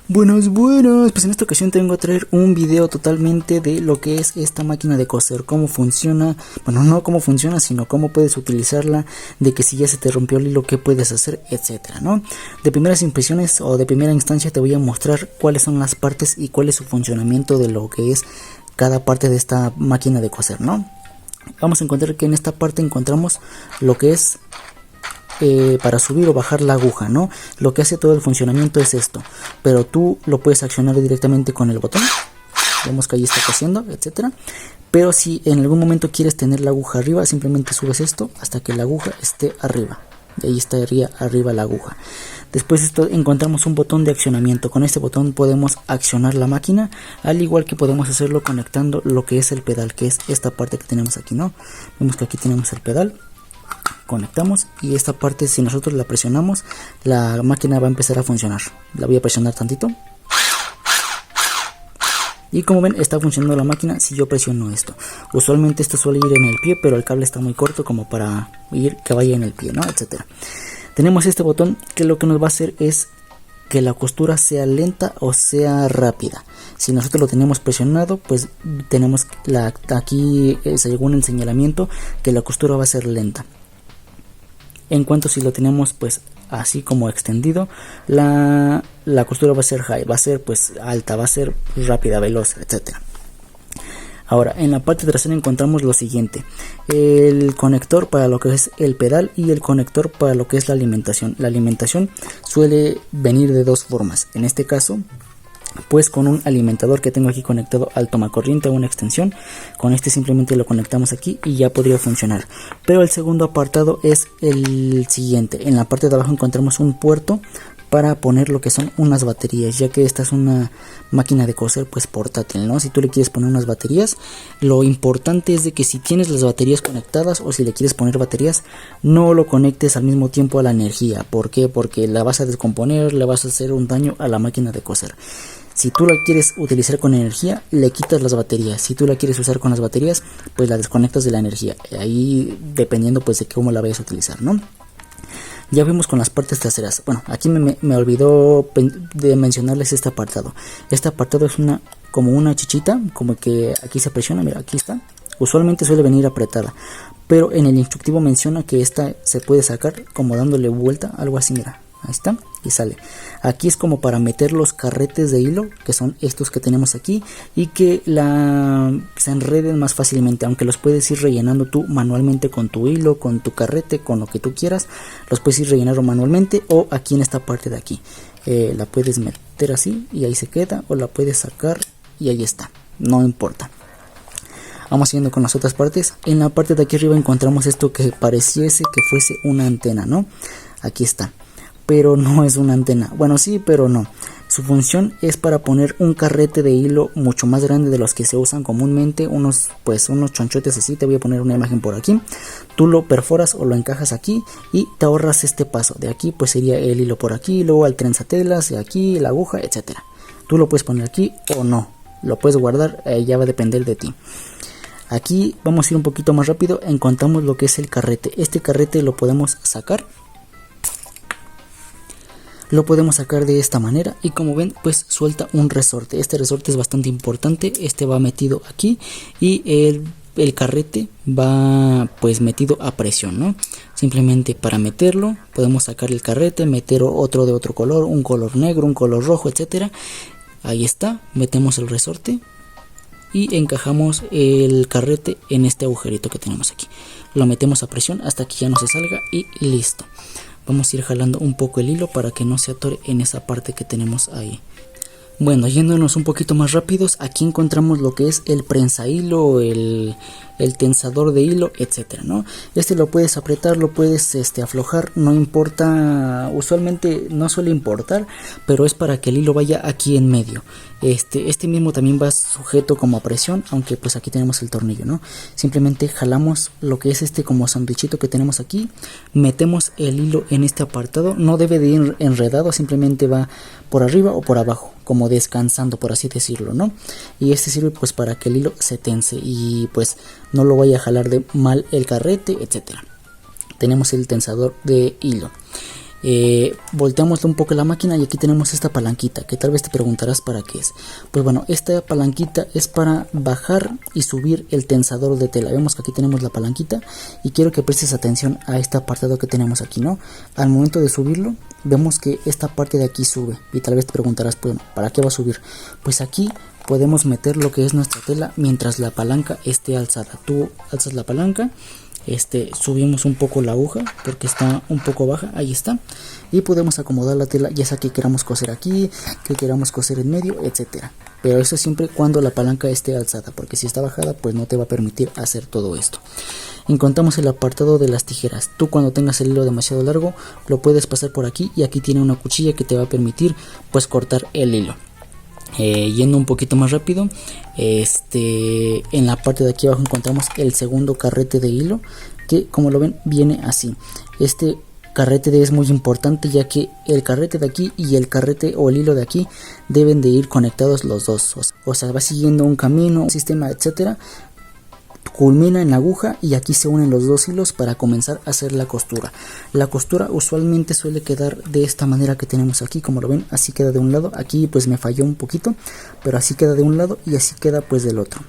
Buenas, pues en esta ocasión tengo a traer un video totalmente de lo que es esta máquina de coser, cómo funciona, bueno, no cómo funciona, sino cómo puedes utilizarla, de que si ya se te rompió el hilo, qué puedes hacer, etcétera, ¿no? De primeras impresiones o de primera instancia te voy a mostrar cuáles son las partes y cuál es su funcionamiento de lo que es cada parte de esta máquina de coser, ¿no? Vamos a encontrar que en esta parte encontramos lo que es para subir o bajar la aguja, ¿no? Lo que hace todo el funcionamiento es esto, pero tú lo puedes accionar directamente con el botón. Vemos que ahí está cosiendo, etcétera. Pero si en algún momento quieres tener la aguja arriba, simplemente subes esto hasta que la aguja esté arriba. Y ahí estaría arriba la aguja. Después de esto encontramos un botón de accionamiento. Con este botón podemos accionar la máquina, al igual que podemos hacerlo conectando lo que es el pedal, que es esta parte que tenemos aquí, ¿no? Vemos que aquí tenemos el pedal. Conectamos y esta parte, si nosotros la presionamos, la máquina va a empezar a funcionar. La voy a presionar tantito y como ven está funcionando la máquina si yo presiono esto. Usualmente esto suele ir en el pie, pero el cable está muy corto como para ir que vaya en el pie, ¿no? Etcétera. Tenemos este botón que lo que nos va a hacer es que la costura sea lenta o sea rápida. Si nosotros lo tenemos presionado, pues tenemos aquí según el señalamiento que la costura va a ser lenta. En cuanto si lo tenemos pues así como extendido, la costura va a ser high, va a ser pues alta, va a ser rápida, veloz, etcétera. Ahora en la parte trasera encontramos lo siguiente: el conector para lo que es el pedal y el conector para lo que es la alimentación. La alimentación suele venir de dos formas. En este caso, pues con un alimentador que tengo aquí conectado al tomacorriente o una extensión. Con este simplemente lo conectamos aquí y ya podría funcionar. Pero el segundo apartado es el siguiente: en la parte de abajo encontramos un puerto para poner lo que son unas baterías, ya que esta es una máquina de coser pues portátil, ¿no? Si tú le quieres poner unas baterías, lo importante es de que si tienes las baterías conectadas o si le quieres poner baterías, no lo conectes al mismo tiempo a la energía. ¿Por qué? Porque la vas a descomponer, le vas a hacer un daño a la máquina de coser. Si tú la quieres utilizar con energía, le quitas las baterías. Si tú la quieres usar con las baterías, pues la desconectas de la energía. Ahí dependiendo pues de cómo la vayas a utilizar, ¿no? Ya vimos con las partes traseras. Bueno, aquí me olvidó de mencionarles este apartado. Este apartado es como una chichita, como que aquí se presiona, mira, aquí está. Usualmente suele venir apretada, pero en el instructivo menciona que esta se puede sacar como dándole vuelta, algo así, mira. Ahí está y sale. Aquí es como para meter los carretes de hilo, que son estos que tenemos aquí, y que se enreden más fácilmente, aunque los puedes ir rellenando tú manualmente con tu hilo, con tu carrete, con lo que tú quieras. Los puedes ir rellenando manualmente o aquí en esta parte de aquí. La puedes meter así y ahí se queda, o la puedes sacar y ahí está, no importa. Vamos siguiendo con las otras partes. En la parte de aquí arriba encontramos esto que pareciese que fuese una antena, ¿no? Aquí está. Pero no es una antena. Bueno, sí, pero no. Su función es para poner un carrete de hilo mucho más grande de los que se usan comúnmente, unos chonchotes así. Te voy a poner una imagen por aquí. Tú lo perforas o lo encajas aquí y te ahorras este paso. De aquí pues sería el hilo por aquí, luego al trenzatelas, de aquí la aguja, etcétera. Tú lo puedes poner aquí o no. Lo puedes guardar, ya va a depender de ti. Aquí vamos a ir un poquito más rápido. Encontramos lo que es el carrete. Este carrete lo podemos sacar. Lo podemos sacar de esta manera y como ven pues suelta un resorte. Este resorte es bastante importante. Este va metido aquí y el carrete va pues metido a presión, ¿no? Simplemente para meterlo podemos sacar el carrete, meter otro de otro color, un color negro, un color rojo, etcétera. Ahí está, metemos el resorte y encajamos el carrete en este agujerito que tenemos aquí. Lo metemos a presión hasta que ya no se salga y listo. Vamos a ir jalando un poco el hilo para que no se atore en esa parte que tenemos ahí. Bueno, yéndonos un poquito más rápidos, aquí encontramos lo que es el prensa hilo, el tensador de hilo, etcétera, ¿no? Este lo puedes apretar, lo puedes aflojar, no importa, usualmente no suele importar, pero es para que el hilo vaya aquí en medio. Este mismo también va sujeto como a presión, aunque pues aquí tenemos el tornillo, ¿no? Simplemente jalamos lo que es como sandwichito que tenemos aquí, metemos el hilo en este apartado, no debe de ir enredado, simplemente va por arriba o por abajo, como descansando, por así decirlo, ¿no? Y este sirve pues para que el hilo se tense y pues no lo vaya a jalar de mal el carrete, etcétera. Tenemos el tensador de hilo. volteamos un poco la máquina y aquí tenemos esta palanquita que tal vez te preguntarás para qué es. Pues bueno, esta palanquita es para bajar y subir el tensador de tela. Vemos que aquí tenemos la palanquita y quiero que prestes atención a este apartado que tenemos aquí, ¿no? Al momento de subirlo vemos que esta parte de aquí sube y tal vez te preguntarás, pues, ¿para qué va a subir? Pues aquí podemos meter lo que es nuestra tela mientras la palanca esté alzada. Tú alzas la palanca, subimos un poco la aguja porque está un poco baja, ahí está, y podemos acomodar la tela ya sea que queramos coser aquí, que queramos coser en medio, etcétera. Pero eso siempre cuando la palanca esté alzada, porque si está bajada pues no te va a permitir hacer todo esto. Encontramos el apartado de las tijeras. Tú cuando tengas el hilo demasiado largo lo puedes pasar por aquí y aquí tiene una cuchilla que te va a permitir pues cortar el hilo. Yendo un poquito más rápido, en la parte de aquí abajo encontramos el segundo carrete de hilo que, como lo ven, viene así. Este carrete es muy importante ya que el carrete de aquí y el carrete o el hilo de aquí deben de ir conectados los dos, o sea, va siguiendo un camino, un sistema, etcétera. Culmina en la aguja y aquí se unen los dos hilos para comenzar a hacer la costura. La costura usualmente suele quedar de esta manera que tenemos aquí, como lo ven, así queda de un lado. Aquí pues me falló un poquito, pero así queda de un lado y así queda pues del otro.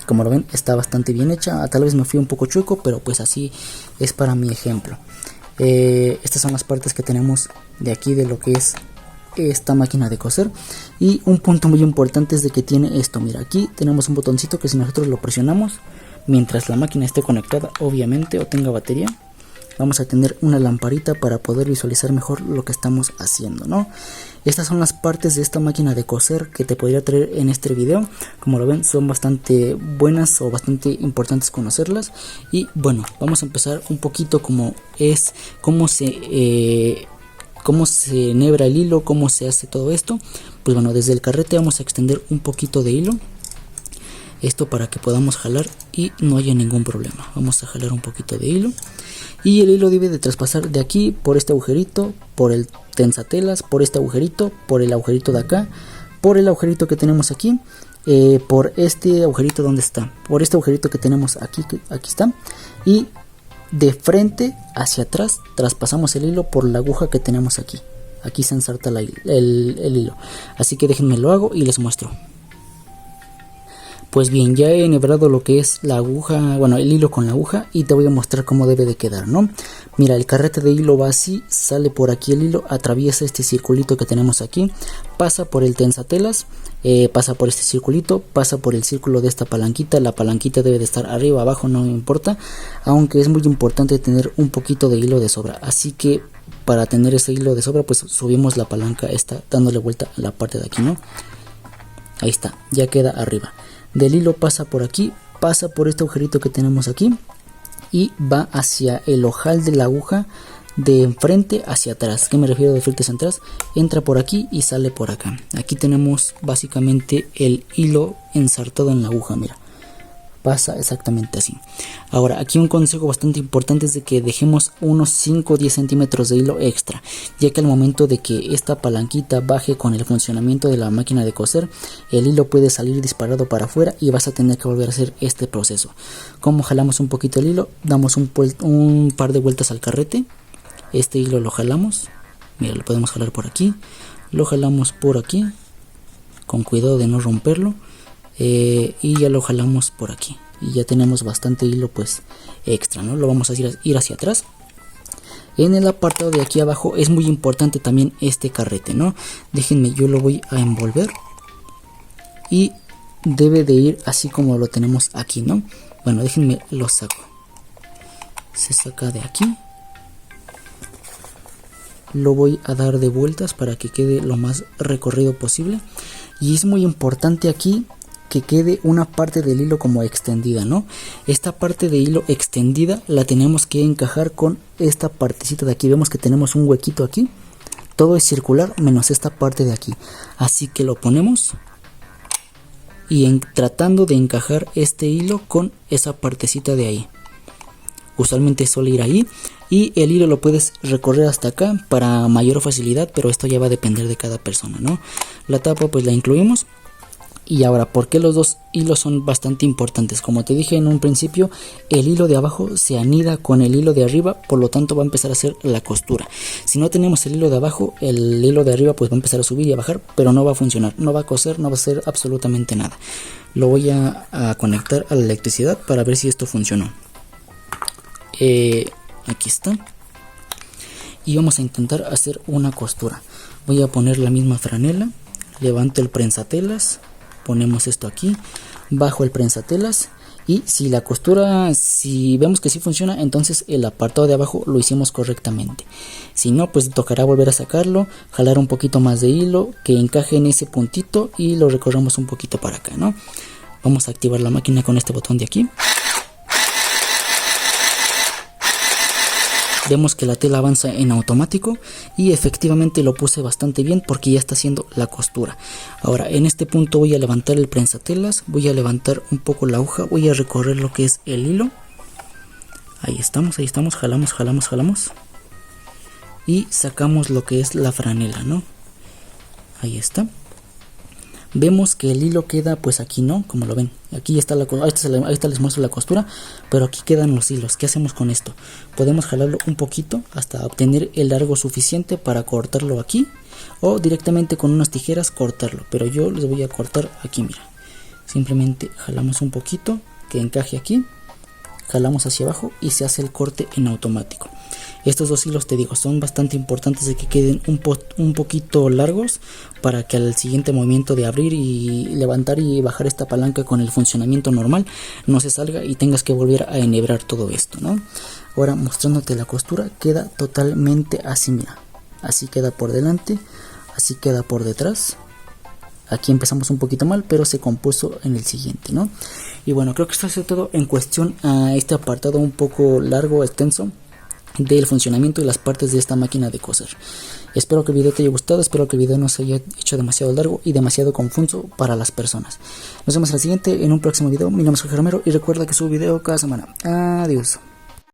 Como lo ven, está bastante bien hecha. Tal vez me fui un poco chueco, pero pues así es para mi ejemplo. Estas son las partes que tenemos de aquí de lo que es esta máquina de coser. Y un punto muy importante es de que tiene esto. Mira, aquí tenemos un botoncito que si nosotros lo presionamos mientras la máquina esté conectada, obviamente, o tenga batería, vamos a tener una lamparita para poder visualizar mejor lo que estamos haciendo, ¿no? Estas son las partes de esta máquina de coser que te podría traer en este video. Como lo ven, son bastante buenas o bastante importantes conocerlas. Y bueno, vamos a empezar un poquito cómo se enhebra el hilo, cómo se hace todo esto. Pues bueno, desde el carrete vamos a extender un poquito de hilo, esto para que podamos jalar y no haya ningún problema. Vamos a jalar un poquito de hilo y el hilo debe de traspasar de aquí por este agujerito, por el tensatelas, por este agujerito, por el agujerito de acá, por el agujerito que tenemos aquí, por este agujerito donde está, por este agujerito que tenemos aquí, aquí está, y de frente hacia atrás traspasamos el hilo por la aguja que tenemos aquí. Aquí se ensarta el hilo. Así que déjenme lo hago y les muestro. Pues bien, ya he enhebrado lo que es la aguja, bueno, el hilo con la aguja, y te voy a mostrar cómo debe de quedar, ¿no? Mira, el carrete de hilo va así, sale por aquí el hilo, atraviesa este circulito que tenemos aquí, pasa por el tensatelas, pasa por este circulito, pasa por el círculo de esta palanquita. La palanquita debe de estar arriba, abajo, no importa, aunque es muy importante tener un poquito de hilo de sobra. Así que para tener ese hilo de sobra, pues subimos la palanca esta, dándole vuelta a la parte de aquí, ¿no? Ahí está, ya queda arriba. Del hilo pasa por aquí, pasa por este agujerito que tenemos aquí y va hacia el ojal de la aguja de enfrente hacia atrás. ¿Qué me refiero de frente hacia atrás? Entra por aquí y sale por acá. Aquí tenemos básicamente el hilo ensartado en la aguja, mira. Pasa exactamente así. Ahora, aquí un consejo bastante importante es de que dejemos unos 5 o 10 centímetros de hilo extra, ya que al momento de que esta palanquita baje con el funcionamiento de la máquina de coser, el hilo puede salir disparado para afuera y vas a tener que volver a hacer este proceso. Como jalamos un poquito el hilo, damos un par de vueltas al carrete. Este hilo lo jalamos, mira, lo podemos jalar por aquí, lo jalamos por aquí, con cuidado de no romperlo. Y ya lo jalamos por aquí y ya tenemos bastante hilo pues extra, ¿no? Lo vamos a ir hacia atrás. En el apartado de aquí abajo es muy importante también este carrete, ¿no? Déjenme, yo lo voy a envolver y debe de ir así como lo tenemos aquí, ¿no? Bueno, déjenme, lo saco. Se saca de aquí. Lo voy a dar de vueltas para que quede lo más recorrido posible. Y es muy importante aquí que quede una parte del hilo como extendida, ¿no? Esta parte de hilo extendida la tenemos que encajar con esta partecita de aquí. Vemos que tenemos un huequito aquí. Todo es circular menos esta parte de aquí. Así que lo ponemos y tratando de encajar este hilo con esa partecita de ahí. Usualmente suele ir ahí y el hilo lo puedes recorrer hasta acá para mayor facilidad, pero esto ya va a depender de cada persona, ¿no? La tapa pues la incluimos. Y ahora, ¿por qué los dos hilos son bastante importantes? Como te dije en un principio, el hilo de abajo se anida con el hilo de arriba, por lo tanto va a empezar a hacer la costura. Si no tenemos el hilo de abajo, el hilo de arriba pues va a empezar a subir y a bajar, pero no va a funcionar, no va a coser, no va a hacer absolutamente nada. Lo voy a conectar a la electricidad para ver si esto funcionó. Aquí está. Y vamos a intentar hacer una costura. Voy a poner la misma franela, levanto el prensatelas, ponemos esto aquí, bajo el prensatelas, y si la costura, si vemos que sí funciona, entonces el apartado de abajo lo hicimos correctamente. Si no, pues tocará volver a sacarlo, jalar un poquito más de hilo que encaje en ese puntito y lo recorremos un poquito para acá, ¿no? Vamos a activar la máquina con este botón de aquí. Vemos que la tela avanza en automático y efectivamente lo puse bastante bien porque ya está haciendo la costura. Ahora en este punto voy a levantar el prensatelas, voy a levantar un poco la aguja, voy a recorrer lo que es el hilo. Ahí estamos, jalamos, jalamos, jalamos. Y sacamos lo que es la franela, ¿no? Ahí está. Vemos que el hilo queda pues aquí, ¿no? Como lo ven, aquí está ahí está les muestro la costura, pero aquí quedan los hilos. ¿Qué hacemos con esto? Podemos jalarlo un poquito hasta obtener el largo suficiente para cortarlo aquí, o directamente con unas tijeras cortarlo, pero yo les voy a cortar aquí, mira. Simplemente jalamos un poquito que encaje aquí, jalamos hacia abajo y se hace el corte en automático. Estos dos hilos, te digo, son bastante importantes de que queden un poquito largos para que al siguiente movimiento de abrir y levantar y bajar esta palanca con el funcionamiento normal no se salga y tengas que volver a enhebrar todo esto, ¿no? Ahora mostrándote la costura, queda totalmente así, mira. Así queda por delante, así queda por detrás. Aquí empezamos un poquito mal, pero se compuso en el siguiente, ¿no? Y bueno, creo que esto es todo en cuestión a este apartado un poco largo, extenso, del funcionamiento y las partes de esta máquina de coser. Espero que el video te haya gustado, espero que el video no se haya hecho demasiado largo y demasiado confuso para las personas. Nos vemos en el siguiente, en un próximo video. Mi nombre es Jorge Romero y recuerda que subo video cada semana. Adiós.